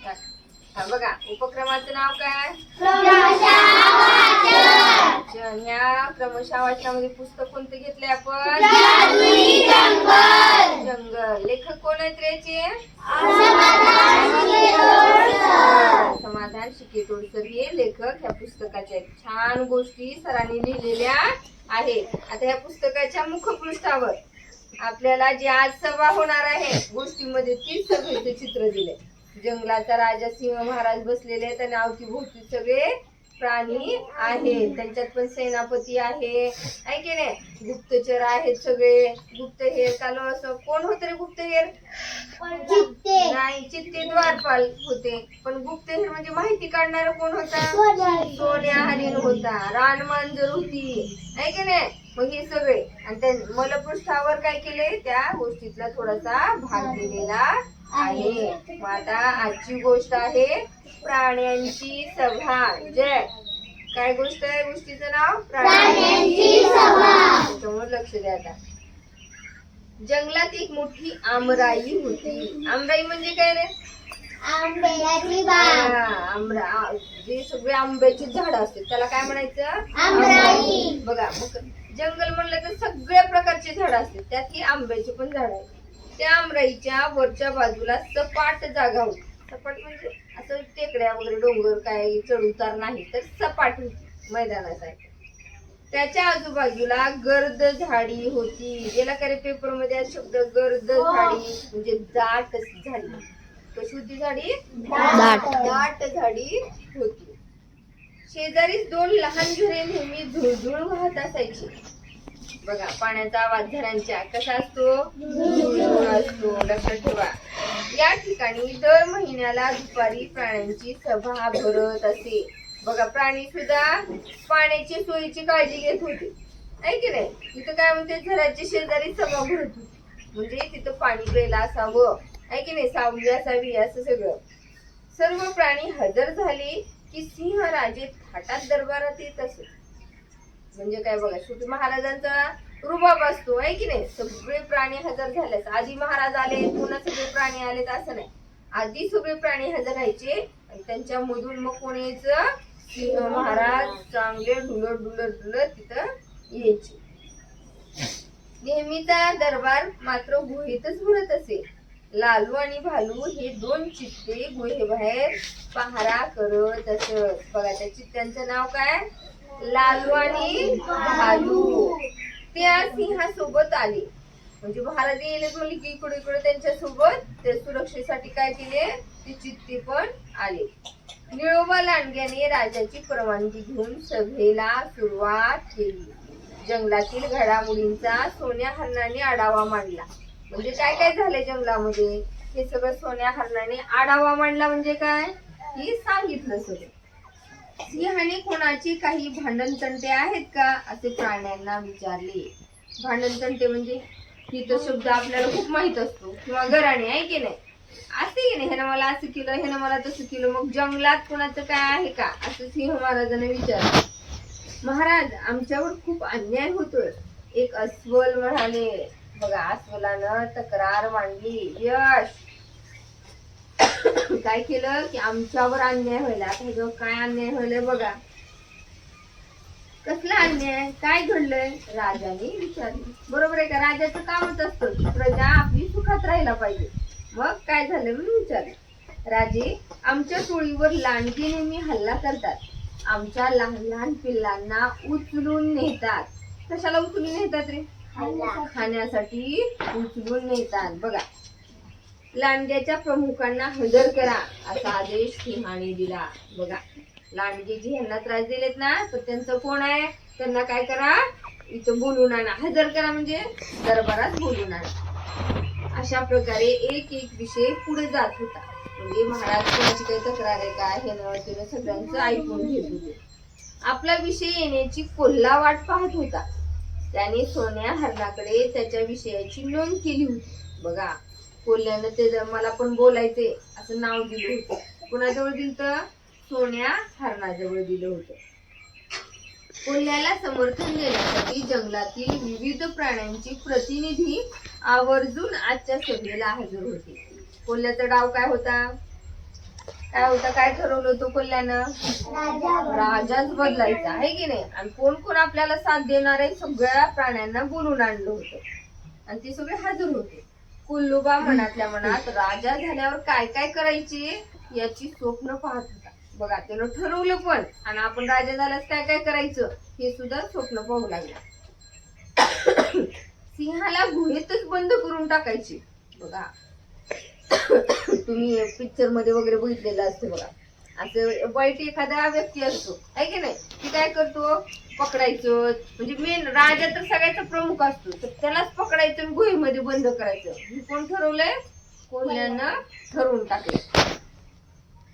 हा बघा, उपक्रमाचं नाव काय? ह्या क्रमशः वाचनामध्ये पुस्तक कोणते घेतले आपण? जंगल. लेखक कोण आहेत रे याचे? समाधान शिकेतोडकर हे लेखक ह्या पुस्तकाचे आहेत. छान गोष्टी सरांनी लिहिलेल्या आहेत. आता ह्या पुस्तकाच्या मुखपृष्ठावर आपल्याला जी आज सभा होणार आहे गोष्टीमध्ये 30 सभेचे चित्र दिले. जंगलाचा राजा सिंह महाराज बसलेले आहेत आणि अवतीभोवती सगळे प्राणी आहेत. त्यांच्यात पण सेनापती आहे की नाही, गुप्तचर आहेत सगळे. गुप्तहेर चालू असं कोण होते रे? गुप्तहेर नाही, चित्ते द्वारपाल होते. पण गुप्तहेर म्हणजे माहिती काढणारा कोण होता? सोन्या हरिण होता. रानमांजर होती की नाही. मग हे सगळे आणि त्या मलपृष्ठावर काय केले, त्या गोष्टीतला थोडासा भाग दिलेला आहे. मग आता आजची गोष्ट आहे प्राण्यांची सभा. जय काय गोष्ट आहे? गोष्टीचं नाव प्राण्यांची सभा. त्याच्यामुळे लक्ष द्या. आता जंगलात एक मोठी आमराई होती. आमराई म्हणजे काय रे? आंब्याची बाग. आंबा जे सगळे आंब्याची झाड असतात त्याला काय म्हणायचं? आमराई. बघा, जंगल म्हणलं तर सगळ्या प्रकारचे झाड असतात, त्यात ही आंब्याची पण झाड आहेत. त्या आमराईच्या वरच्या बाजूला सपाट जागा होती. सपाट म्हणजे असं टेकड्या वगैरे डोंगर काय चढ उतार नाही, तर सपाट होती मैदानासारखी. त्याच्या आजूबाजूला गर्द झाडी होती. गेला का रे पेपर मध्ये शब्द गर्द झाडी म्हणजे दाट झाडी. कशी होती झाडी? दाट झाडी होती. शेजारीच 2 लहान झरे नेहमी झुळझुळ वाहत असायची. बघा, पाण्याचा आवाज झऱ्यांच्या कसा असतो? झुळझुळ असतो. लक्षात ठेवा. या ठिकाणी दर महिन्याला दुपारी प्राण्यांची सभा भरत असे. बघा, प्राणी सुद्धा पाण्याची सोयीची काळजी घेत होते आहे की नाही. तिथं काय म्हणते, झऱ्याच्या शेजारी सभा भरत होती म्हणजे तिथं पाणी प्यायला असावं आहे की नाही, सावली असावी, असं सगळं. सर्व प्राणी हजर झाले की सिंह राजे थाटात दरबारात येत असत. म्हणजे काय बघा, शेवटी महाराजांचा रुबाब असतो आहे की नाही. सगळे प्राणी हजर झालेत. आधी महाराज आले पुन्हा सगळे प्राणी आलेत असं नाही. आधी सगळे प्राणी हजर राहायचे आणि त्यांच्या मधून मग कोण यायचं? सिंह महाराज चांगले डुलत डुलत डुलत तिथं यायचे. नेहमीचा दरबार मात्र गुहेतच भरत असे. लालू आणि भालू हे 2 चित्ते गुहेबाहेर पहारा करत असत. बघा, त्या चित्त्यांचं नाव काय? लालू आणि भालू. त्या सिंहासोबत आले म्हणजे महाराज येले म्हणले की इकडे इकडे त्यांच्या सोबत ते सुरक्षेसाठी काय केले, ते चित्ते पण आले. निळोबा लांडग्याने राजाची परवानगी घेऊन सभेला सुरुवात केली. जंगलातील घडामोडींचा सोन्या हरणाने आढावा मांडला. म्हणजे काय काय झालंय जंगलामध्ये हे सगळं सोन्या हरणाने आढावा मांडला. म्हणजे काय हे सांगितलं सगळं. सिंहाने कोणाची काही भांडणतंटे आहेत का असे प्राण्यांना विचारले. भांडणतंटे म्हणजे ही तर शब्द आपल्याला खूप माहित असतो, किंवा घराणे आहे की नाही, असते की नाही. ह्यानं मला असं केलं, ह्यानं मला तसं केलं. मग जंगलात कोणाचं काय आहे का असं सिंह महाराजांना विचारलं. महाराज, आमच्यावर खूप अन्याय होतोय, एक अस्वल म्हणाले. बघा, अस्वलानं तक्रार मांडली. यश काय केलं की आमच्यावर अन्याय व्हायला. आता काय अन्याय व्हायला बघा. कसला अन्याय, काय घडलंय? राजाने विचारले. बरोबर आहे का? राजाचं कामच असतं प्रजा आपली सुखात राहायला पाहिजे. मग काय झालं म्हणून विचारले. राजे, आमच्या टोळीवर लांडगे नेहमी हल्ला करतात. आमच्या लहान लहान पिल्लांना उचलून नेतात. कशाला उचलून नेतात रे? खाण्यासाठी उचलून नेतात. बघा, लांडग्याच्या प्रमुखांना हजर करा असा आदेश सिंहाने दिला. बघा, लांडगे जी यांना त्रास दिलेत ना, तर त्यांचं कोण आहे? त्यांना काय करा, इथं बोलून आणा. हजर करा म्हणजे दरबारात बोलून आणा. अशा प्रकारे एक एक विषय पुढे जात होता. म्हणजे महाराज कोणाची काही तक्रार आहे का हे न सगळ्यांचं ऐकून घेत होते. आपला विषय येण्याची कोल्हा वाट पाहत होता. त्याने सोन्या हरणाकडे त्याच्या विषयाची नोंद केली होती. बघा, कोल्ह्यानं ते मला पण बोलायचे असं नाव दिलं होतं. कोणाजवळ दिलं? सोन्या हरणाजवळ दिलं होतं. कोल्ह्याला समर्थन देण्यासाठी जंगलातील विविध प्राण्यांची प्रतिनिधी आवर्जून आजच्या सभेला हजर होते. कोल्ह्याचा डाव काय होता? काय होतं, काय ठरवलं होतं कोल्ह्यानं? राजाच बदलायचा आहे की नाही. आणि कोण कोण आपल्याला साथ देणार आहे, सगळ्या प्राण्यांना बोलून आणलं होतं आणि ते सगळे हजर होते. कुल्लूबा मनातल्या मनात राजा झाल्यावर काय काय करायचे याची स्वप्न पाहत होता. बघा, त्यानं ठरवलं पण, आणि आपण राजा झाल्यास काय काय करायचं हे सुद्धा स्वप्न पाहू लागला. सिंहाला गुहेतच बंद करून टाकायचे. बघा, तुम्ही पिक्चर मध्ये वगैरे बघितलेलं असतं बघा, असं वाईट एखादा व्यक्ती असतो आहे की नाही, ती काय करतो, पकडायचं. म्हणजे मेन राजा तर सगळ्याचा प्रमुख असतो, तर त्यालाच पकडायचं आणि गुहेमध्ये बंद करायचं. हे कोण ठरवलंय? कोल्ह्यानं ठरवून टाकलं.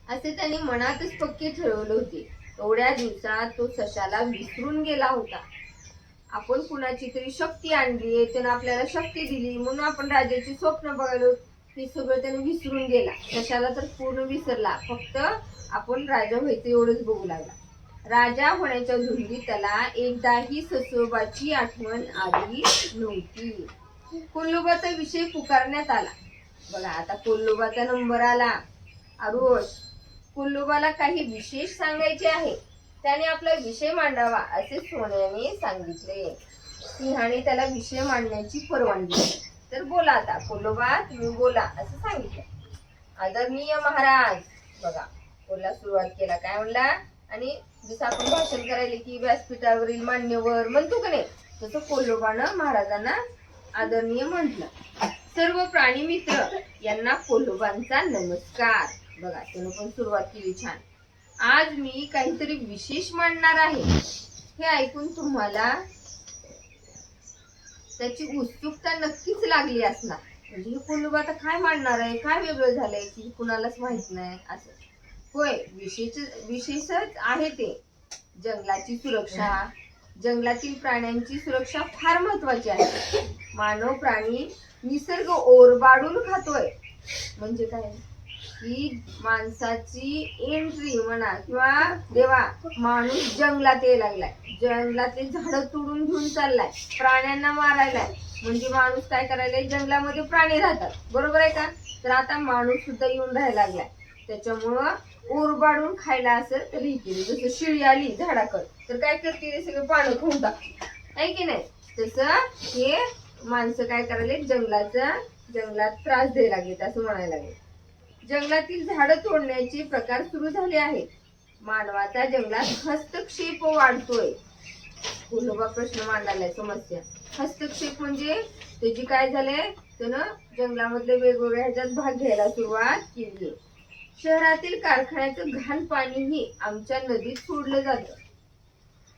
असे त्यांनी मनातच पक्के ठरवले होते. एवढ्या दिवसात तो सशाला विसरून गेला होता. आपण कुणाची तरी शक्ती आणली, त्यानं आपल्याला शक्ती दिली म्हणून आपण राजाची स्वप्न बघायलो, हे सगळं त्याने विसरून गेला. सशाला तर पूर्ण विसरला, फक्त आपण राजा व्हायचं एवढंच बघू लागला. राजा होण्याच्या धुंदीत त्याला एकदाही ससोबाची आठवण आली नव्हती. कोल्लोबाचा विषय पुकारण्यात आला. बघा, आता कोल्लोबाचा नंबर आला. आरुष, कोल्लोबाला काही विशेष सांगायचे आहे, त्याने आपला विषय मांडावा असे सोन्याने सांगितले. सिंहाने त्याला विषय मांडण्याची परवानगी दिली. तर बोला आता कोल्लोबा, तुम्ही बोला असं सांगितलं. आदरणीय महाराज, बघा बोलला, सुरुवात केला. काय म्हणला? आणि जसं आपण भाषण करायला की व्यासपीठावरील मान्यवर म्हणतो का नाही, तसं कोल्लोबानं महाराजांना आदरणीय म्हटलं. सर्व प्राणी मित्र यांना कोल्लोबांचा नमस्कार. बघा, त्यानं पण सुरुवात केली छान. आज मी काहीतरी विशेष मांडणार आहे. हे ऐकून तुम्हाला त्याची उत्सुकता नक्कीच लागली असणार. म्हणजे हे कोल्लोबा आता काय मांडणार आहे, काय वेगळं झालंय की कुणालाच माहित नाही असं. होय, विशेषच आहे ते. जंगलाची सुरक्षा, जंगलातील प्राण्यांची सुरक्षा फार महत्वाची आहे. मानव प्राणी निसर्ग ओरबाडून खातोय. म्हणजे काय की माणसाची एंट्री म्हणा किंवा देवा, माणूस जंगलात यायला लागलाय, जंगलातले झाडं तोडून घेऊन चाललाय, प्राण्यांना मारायलाय. म्हणजे माणूस काय करायलाय, जंगलामध्ये प्राणी राहतात, बरोबर आहे का? तर आता माणूस सुद्धा येऊन राहायला लागलाय. त्याच्यामुळं ओरबाडून खायला असेल तर हे केली. जसं शिळी आली झाडाकड तर काय करते, ते सगळे पानं खाऊन टाकते आहे की नाही. तसं हे माणसं काय करायले, जंगलात त्रास द्यायला लागलेत असं म्हणायला लागले. जंगलातील झाडं तोडण्याचे प्रकार सुरू झाले आहेत. मानवाचा जंगलात हस्तक्षेप वाढतोय. कोल्लोबा प्रश्न मांडायलाय, समस्या. हस्तक्षेप म्हणजे त्याची काय झालंय, त्यानं जंगलामधले वेगवेगळ्या ह्याच्यात भाग घ्यायला सुरुवात केली. शहरातील कारखान्याचं घाण पाणीही आमच्या नदीत सोडलं जातं.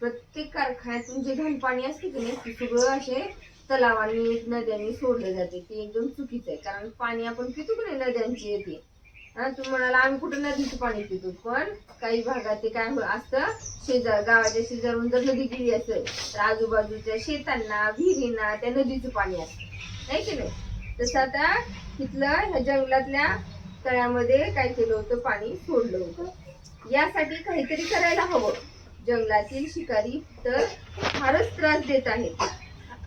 प्रत्येक कारखान्यातून जे घाण पाणी असते की नाही, ते सगळं असे तलावांनी नद्यांनी सोडले जाते. ते एकदम चुकीचं आहे, कारण पाणी आपण पितो की नाही नद्यांची येते. तुम्ही म्हणाला आम्ही कुठं नदीचं पाणी पितो, पण काही भागात ते काय असतं, गावाच्या शेजारून जर नदी गेली असेल तर आजूबाजूच्या शेतांना, विहिरींना त्या नदीचं पाणी असतं नाही की नाही. तसं आता तिथलं ह्या जंगलातल्या तळ्यामध्ये काय केलं होतं, पाणी सोडलं होतं. यासाठी काहीतरी करायला हवं. जंगलातील शिकारी तर फारच त्रास देत आहेत.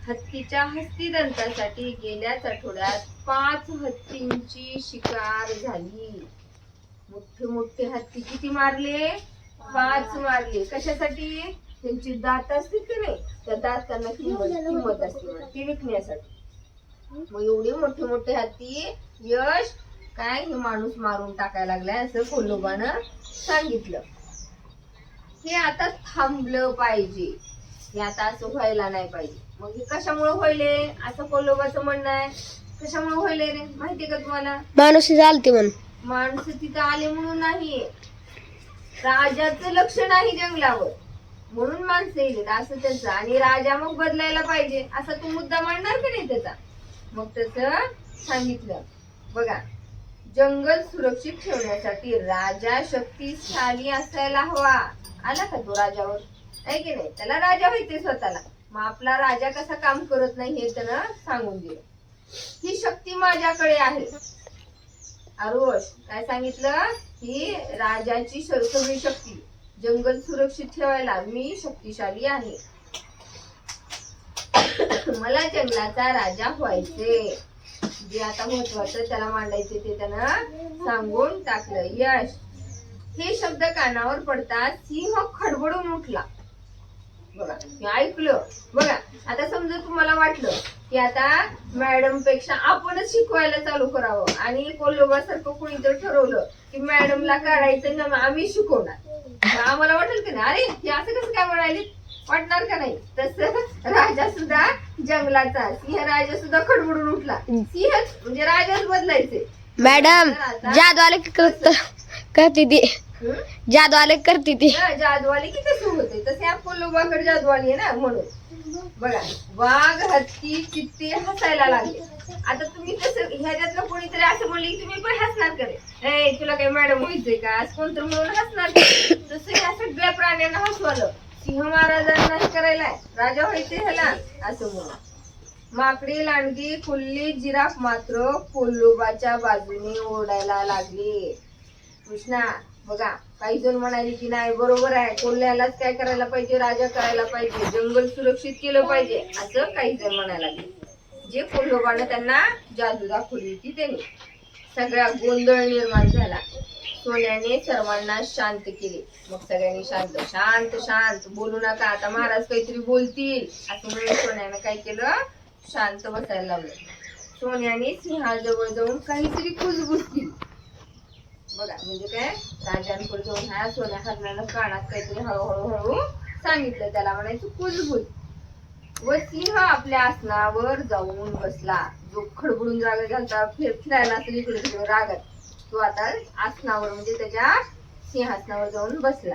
हत्तीच्या हस्तिदंतासाठी गेल्याच आठवड्यात 5 हत्तींची शिकार झाली. मोठे मोठे हत्ती किती मारले? 5 मारले. कशासाठी? त्यांची दात असते की नाही, त्या दातांना किंमत असते, ती विकण्यासाठी. मग एवढे मोठे मोठे हत्ती यश काय हे माणूस मारून टाकायला लागलाय असं कोल्लोबानं सांगितलं. हे आता थांबलं पाहिजे, हे आता असं व्हायला नाही पाहिजे. मग हे कशामुळे व्हायले असं कोल्लोबाचं म्हणणं आहे. कशामुळे व्हायले रे माहितीये का तुम्हाला? माणूस आलते म्हणून. माणसं तिथं आले म्हणून नाही, राजाचं लक्ष नाही जंगलावर म्हणून माणसं येईल असं त्यांचं. आणि राजा मग बदलायला पाहिजे असा तो मुद्दा मांडणार की नाही त्याचा. मग तसं सांगितलं. बघा, जंगल सुरक्षित ठेवण्यासाठी राजा शक्तिशाली असायला हवा. आला का तो राजावर आहे की नाही, त्याला राजा व्हायचे स्वतःला. मग आपला राजा कसा काम करत नाही हे त्यानं सांगून दिलं. ही शक्ती माझ्याकडे आहे. आरुष काय सांगितलं, ही राजाची सगळी शक्ती जंगल सुरक्षित ठेवायला मी शक्तिशाली आहे. मला जंगलाचा राजा व्हायचे. जे आता महत्वाचं त्याला मांडायचे ते त्यानं सांगून टाकलं. यश हे शब्द कानावर पडताच सिंह खडबडून उठला. बघा हे ऐकलं. बघा आता समजा तुम्हाला वाटलं की आता मॅडम पेक्षा आपणच शिकवायला चालू करावं आणि कोल्होबासारखं कुणीतरी ठरवलं की मॅडमला काढायचं ना आम्ही शिकवणार, तर आम्हाला वाटेल की नाही अरे हे असं कसं काय म्हणाले, वाटणार का नाही? तसं राजा सुद्धा जंगलाचा सिंह राजा सुद्धा खडबडून उठला. सिंह म्हणजे राजाच बदलायचे. मॅडम जादूवाले करते ती, जादूवाले करते ती. जादूवाली की कसं होते तसे कोल्होबाकडे जादूवाली आहे ना म्हणून. बघा वाघ हत्ती चित्ते हसायला लागले. आता तुम्ही कसं ह्याच्यातलं कोणीतरी असं म्हणले की तुम्ही पण हसणार करे, ए तुला काही मॅडम व्हायचंय का असं कोणतं म्हणून हसणार. तसं ह्या सगळ्या प्राण्यांना हसवलं. सिंह महाराजांना हे करायला राजा व्हायचे ह्याला असं म्हणून. माकडी लांडगी कुल्ली जिराफ मात्र कोल्होबाच्या बाजूने ओरडायला लागले. कृष्णा बघा काही जण म्हणाले की नाही बरोबर आहे, कोल्ह्यालाच काय करायला पाहिजे, राजा करायला पाहिजे, जंगल सुरक्षित केलं पाहिजे असं काही जण म्हणायला लागले. जे कोल्होबानं त्यांना जादू दाखवली होती त्यांनी. सगळा गोंधळ निर्माण झाला. सोन्याने सर्वांना शांत केले. मग सगळ्यांनी शांत शांत शांत बोलू नका, आता महाराज काहीतरी बोलतील असं म्हणून सोन्यानं काय केलं, शांत बसायला लावलं. सोन्याने सिंहाजवळ जाऊन काहीतरी कुजबुज केली. बघा म्हणजे काय, राजांकडे जाऊन ह्या सोन्या हरणानं कानात काहीतरी हळूहळू सांगितलं, त्याला म्हणायचं कुजबुज. व सिंह आपल्या आसनावर जाऊन बसला. जो खडबडून जागा घालता फिरायला असेल इकडे तिकडे रागात, तो आता आसनावर म्हणजे त्याच्या सिंहासनावर जाऊन बसला.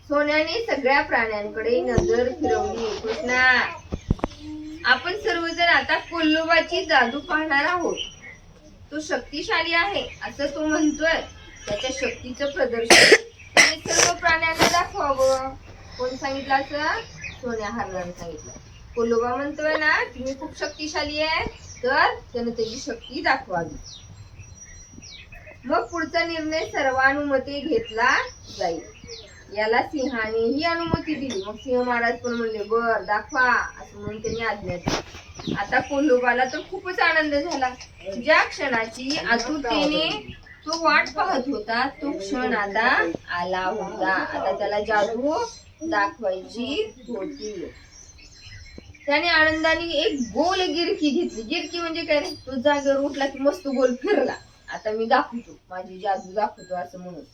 सोन्याने सगळ्या प्राण्यांकडे नजर फिरवली. कृष्णा आपण सर्वजण आता कोल्होबाची जादू पाहणार आहोत. तो शक्तिशाली आहे असं तो म्हणतोय. त्याच्या शक्तीचं प्रदर्शन त्याने सर्व प्राण्यांना दाखवावं. कोण सांगितलं असं? सोन्या हरणाने सांगितलं. कोल्होबा म्हणतोय ना तुम्ही खूप शक्तिशाली आहे, तर त्याने त्याची शक्ती दाखवावी. मग पुढचा निर्णय सर्वानुमते घेतला जाईल. याला सिंहाने ही अनुमती दिली. मग सिंह महाराज पण म्हणले बर दाखवा असं म्हणून त्यांनी आज्ञा दिली. आता कोल्होबाला तर खूपच आनंद झाला. ज्या क्षणाची आतुरतेने तो वाट पाहत होता तो क्षण आता आला होता. आता त्याला जादू दाखवायची होती. त्याने आनंदाने एक गोल गिरकी घेतली. गिरकी म्हणजे काय रे, तो जागेवर उठला की मस्त गोल फिरला. आता मी दाखवतो, माझी जादू दाखवतो असं म्हणून.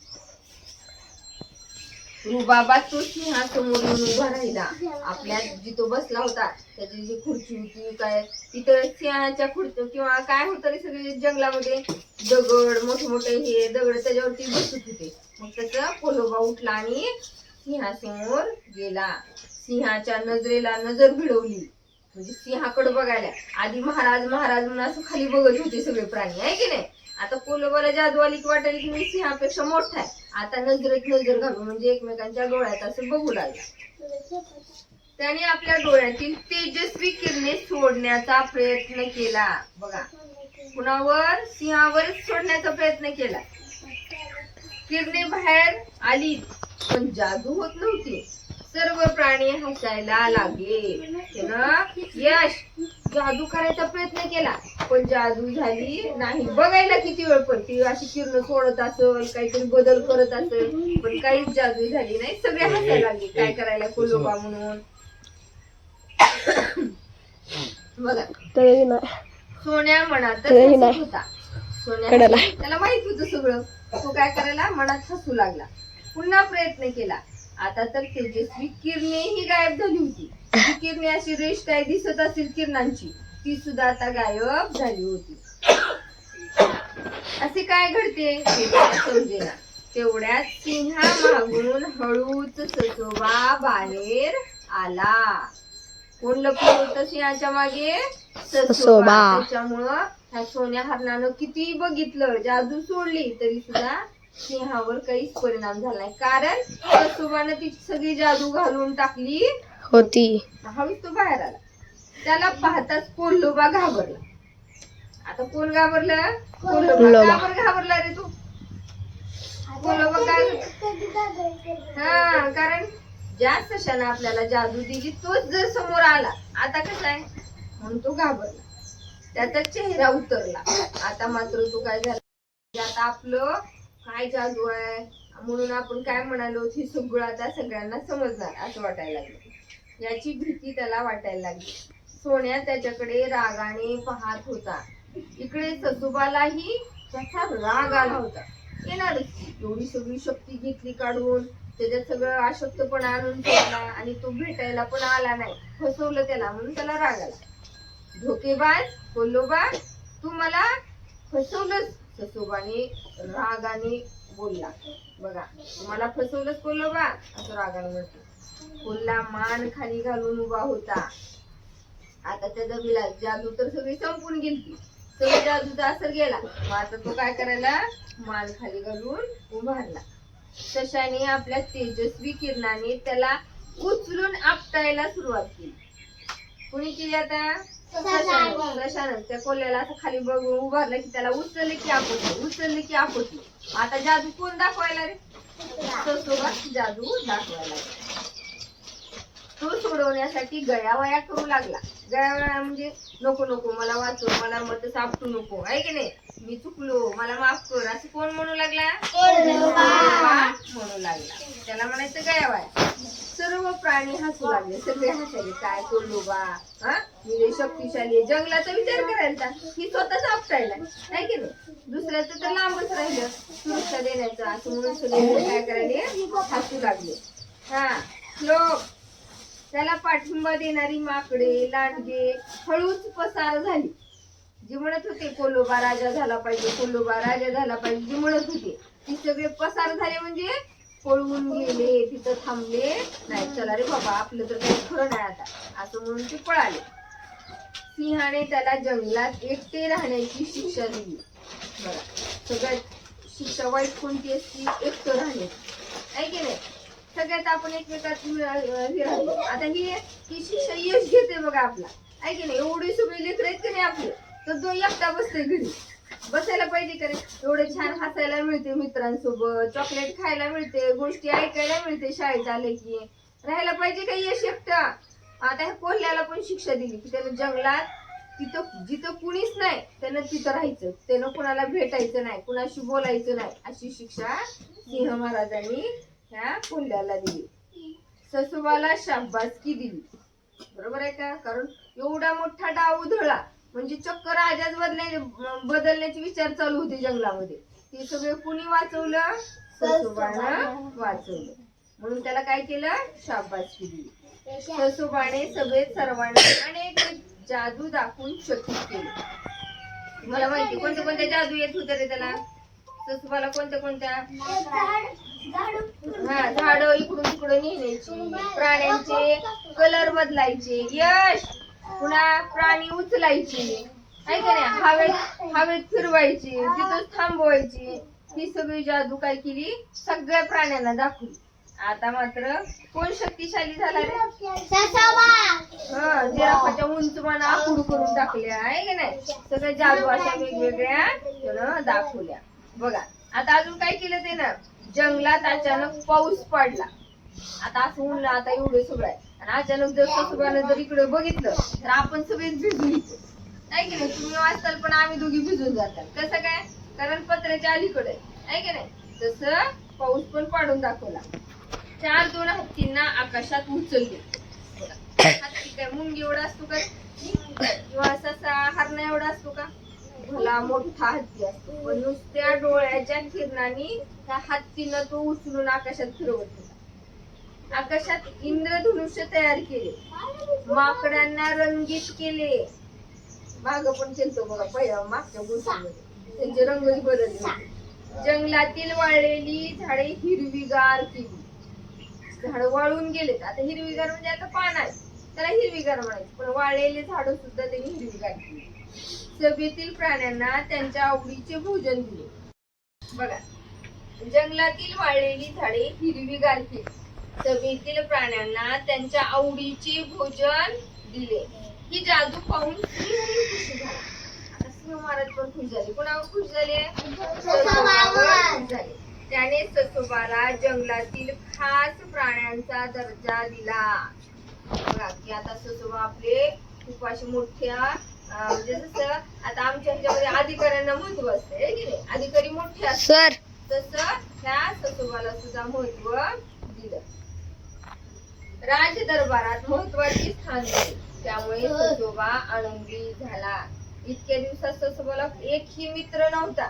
रुबाबात तो सिंहासमोर येऊन उभा राहिला. आपल्या जिथं बसला होता त्याची जी खुर्ची होती काय तिथं सिंहाच्या खुर्ची किंवा काय होतं रे सगळे जंगलामध्ये दगड मोठे मोठे हे दगड त्याच्यावरती बसत होते. मग त्याचा कोल्होबा उठला आणि सिंहासमोर गेला. सिंहाच्या नजरेला नजर भिडवली म्हणजे सिंहाकडे बघायला. आधी महाराज महाराज म्हणून असं खाली बघत होते सगळे प्राणी आहे की नाही. आता कोल्होबाला जादू आली की वाटेल की मी सिंहापेक्षा मोठा आहे. आता नजरेत नजर घालून म्हणजे एकमेकांच्या डोळ्यात असं बघू लागला. त्याने आपल्या डोळ्यातील तेजस्वी किरणे सोडण्याचा प्रयत्न केला. बघा कुणावर, सिंहावर सोडण्याचा प्रयत्न केला. किरणे बाहेर आली पण जादू होत नव्हती. सर्व प्राणी हसायला लागले. त्यानं यश जादू करायचा प्रयत्न केला पण जादू झाली नाही. बघायला किती वेळ पण ती अशी किरण सोडत असेल काहीतरी बदल करत असेल पण काहीच जादू झाली नाही. सगळे हसायला लागले काय करायला कोल्होबा म्हणून. बघा सोन्या मनात होता. सोन्या त्याला माहित होतं सगळं. तो काय करायला मनात हसू लागला. पुन्हा प्रयत्न केला. आता तर तेजस्वी किरणे ही गायब झाली होती. जी किरणे अशी रेष काय दिसत असेल किरणांची ती सुद्धा आता गायब झाली होती. असे काय घडते समजेना. तेवढ्यात सिंहा मागून हळूच ससोबा बाहेर आला. कोण लपलं होतं सिंहाच्या मागे? ससोबा. त्याच्यामुळं ह्या सोन्या हरणानं किती बघितलं जादू सोडली तरी सुद्धा सिंहावर काहीच परिणाम झाला नाही. कारण ससोबानं ती सगळी जादू घालून टाकली होती. हळूच तो बाहेर आला. त्याला पाहताच कोल्होबा घाबरला. आता कोण घाबरलं? कोल्होबा. का बरं घाबरला रे तू? कोल्होबा काय? हा कारण ज्या सशानं आपल्याला जादू दिली तोच जर समोर आला आता कसं आहे म्हणून तो घाबरला. त्याचा चेहरा उतरला. आता मात्र तो काय झाला, आता आपलं काय जादू आहे म्हणून आपण काय म्हणालो हे सगळं आता सगळ्यांना समजणार असं वाटायला लागलं. याची भीती त्याला वाटायला लागली. सोन्या त्याच्याकडे रागाने पाहत होता. इकडे ससुबालाही त्याचा राग आला होता. येणारच एवढी सगळी शक्ती घेतली काढून, त्याच्यात सगळं अशक्तपणा आणून ठेवला आणि तो भेटायला पण आला नाही, फसवलं त्याला म्हणून त्याला राग आला. धोकेबाज कोल्होबा, तू मला फसवलंस, ससोबाने रागाने बोलला. बघा, तुम्हाला फसवलंस कोल्होबा असं रागाने म्हटलं. कोल्हा मान खाली घालून उभा होता. आता त्याचा विलास जादू तर सगळी संपून गेली, सगळी जादूचा असर गेला. मग आता तो काय करायला, मान खाली घालून उभारला. सशाने आपल्या तेजस्वी किरणाने त्याला उचलून आपटायला सुरुवात केली. कुणी केली आता, सशानं त्या कोल्ह्याला असं खाली बघून उभारलं की त्याला उचलले की आपटली, उचलले की आपटली. आता जादू कोण दाखवायला रे, ससोबा जादू दाखवायला. तो सोडवण्यासाठी गयावया करू लागला. गयावया म्हणजे नको नको मला वाचव, मला मत सापटू नको, आहे की नाही, मी चुकलो, मला माफ कर, असं कोण म्हणू लागला, म्हणू लागला. त्याला म्हणायचं गयावया. सर्व प्राणी हसू लागले, सगळे हसायले. काय कोल्होबा, हा मी लय शक्तिशाली आहे. जंगलाचा विचार करायचा, ही स्वतःच आपटायला, आहे की नाही, दुसऱ्याचं तर लांबच राहिलं सुरक्षा देण्याचं, असं म्हणून सगळे काय करायले, हसू लागले. हा श्लोक. त्याला पाठिंबा देणारी माकडे लांडगे हळूच पसार झाली. जी म्हणत होते कोल्होबा राजा झाला पाहिजे, कोल्होबा राजा झाला पाहिजे, जी म्हणत होते ती सगळे पसार झाले, म्हणजे पळून गेले, तिथं थांबले नाही. चला रे बाबा, आपलं तर काही खरं नाही आता, असं म्हणून ते पळाले. सिंहाने त्याला जंगलात एकटे राहण्याची शिक्षा दिली. बघा, सगळ्यात शिक्षा वाईट कोणती असती, एकटं राहणे, आहे की नाही. सगळ्यात आपण एकमेकात राहतो. आता ही शिक्षा यश घेते बघा आपला, आहे की नाही. एवढे सगळे लेकर आहेत की नाही आपले, तर तो एकटा बसतोय घरी. बसायला पाहिजे का रे, एवढे छान हसायला मिळते मित्रांसोबत, चॉकलेट खायला मिळते, गोष्टी ऐकायला मिळते शाळेत आले की, राहायला पाहिजे का यश एकटा. आता ह्या कोल्ह्याला पण शिक्षा दिली की त्यानं जंगलात तिथं जिथं कुणीच नाही त्यानं तिथं राहायचं, त्यानं कुणाला भेटायचं नाही, कुणाशी बोलायचं नाही, अशी शिक्षा सिंह महाराजांनी ह्या कोल्ह्याला दिली. ससुबाला शाबासकी दिली. बरोबर आहे का, कारण एवढा मोठा डाव उधळला म्हणजे चक्क राजाच बदलण्याचे विचार चालू होते जंगलामध्ये. ते सगळे कुणी वाचवलं, ससुबानं वाचवलं, म्हणून त्याला काय केलं, शाबासकी दिली. ससुबाने सर्वांना अनेक जादू दाखवून चकित केले. मला माहिती कोणत्या कोणत्या जादू येत होत्या रे त्याला, ससुबाला कोणत्या कोणत्या, हा झाड इकडून तिकडून नेण्याची, प्राण्यांचे कलर बदलायचे, यश पुन्हा प्राणी उचलायचे, आहे का नाही, हवेत फिरवायची, तिथंच थांबवायची. ही सगळी जादू काय केली, सगळ्या प्राण्यांना दाखवली. आता मात्र कोण शक्तिशाली झाला रे, जिराफाच्या उंचमाना आखूड करून टाकल्या, आहे का नाही. सगळ्या जादू अशा वेगवेगळ्या त्यानं दाखवल्या. बघा, आता अजून काय केलं ते ना, जंगलात अचानक पाऊस पडला. आता असं म्हणलं आता एवढं सगळं आहे, आणि अचानक जर ससुबानं जर इकडे बघितलं तर आपण सगळेच भिजून येतो, आहे की नाही. तुम्ही वाचताल पण आम्ही दोघी भिजून जातात. कसं काय, कारण पत्र्याच्या अलीकडे, आहे की नाही. तसं पाऊस पण पाडून दाखवला. 4 हत्तींना आकाशात उचलले. हत्ती काय मुंगी एवढा असतो का, किंवा ससा हरणा एवढा असतो का, भला मोठा हत्ती असतो. पण नुसत्या डोळ्याच्या किरणांनी त्या हत्तीनं तो उचलून आकाशात फिरवत होता. आकाशात इंद्रधनुष्य तयार केले, माकडांना रंगीत केले. माग पण केलतो बघा, पहिल्या मागच्या गोष्टीमध्ये त्यांचे रंगच बदलले. जंगलातील वाळलेली झाडे हिरवीगार केली. झाड वाळून गेलेत, आता हिरवीगार म्हणजे आता पान आहे त्याला हिरवीगार म्हणायचं, पण वाळलेले झाड सुद्धा त्यांनी हिरवीगार केली. सभेतील प्राण्यांना त्यांच्या आवडीचे भोजन दिले. बघा, जंगलातील वाळलेली झाडे हिरवीगार केली, सभेतील प्राण्यांना त्यांच्या आवडीचे भोजन दिले. ही जादू पाहून खुश झाला. आता सिंह महाराज पण खुश झाले. कोणावर खुश झाले, ससोबावर खुश झाले. त्याने ससोबाला जंगलातील खास प्राण्यांचा दर्जा दिला. बघा की आता ससोबा आपले खूप असे मोठ्या, म्हणजे जसं आता आमच्या ह्याच्यामध्ये अधिकाऱ्यांना महत्व असते, की नाही, अधिकारी मोठे असतात, तसं ह्या ससोबाला सुद्धा महत्व दिलं. राज दरबारात महत्वाची स्थान दिले, त्यामुळे ससोबा आनंदी झाला. इतक्या दिवसात ससोबाला एकही मित्र नव्हता,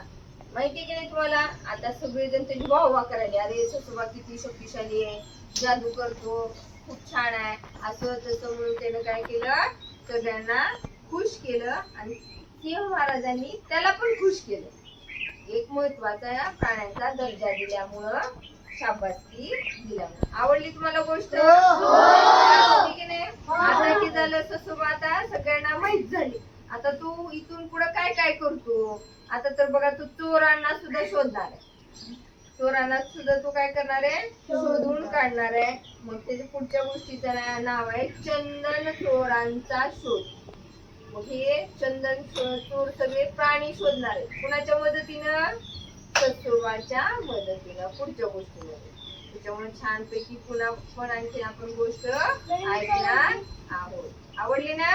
माहितीये की नाही तुम्हाला. आता सगळेजण त्याची वाहवा करायले, अरे ससोबा किती शक्तिशाली आहे, जादू करतो, खूप छान आहे, असं तसं म्हणून त्यानं काय केलं, सगळ्यांना खुश केलं आणि सिंह महाराजांनी त्याला पण खुश केलं. एक महत्वाचा प्राण्यांचा दर्जा दिल्यामुळं शाबासकी दिल्यामुळं. आवडली तुम्हाला गोष्ट? आवडली की नाही? आता की झालं ससोबा आता सगळ्यांना माहित झाली. आता तू इथून पुढे काय काय करतो, आता तर बघा तू चोरांना सुद्धा शोधणार आहे. चोरांना सुद्धा तू काय करणार आहे, शोधून काढणार आहे. मग त्याच्या पुढच्या गोष्टीचं नाव आहे चंदन चोरांचा शोध. मग हे चंदन चोर सगळे प्राणी शोधणार आहे, कुणाच्या मदतीनं, ससोबाच्या मदतीनं पुढच्या गोष्टीमध्ये. त्याच्यामुळे छानपैकी पुन्हा पण आणखी आपण गोष्ट ऐकणार आहोत. आवडली ना?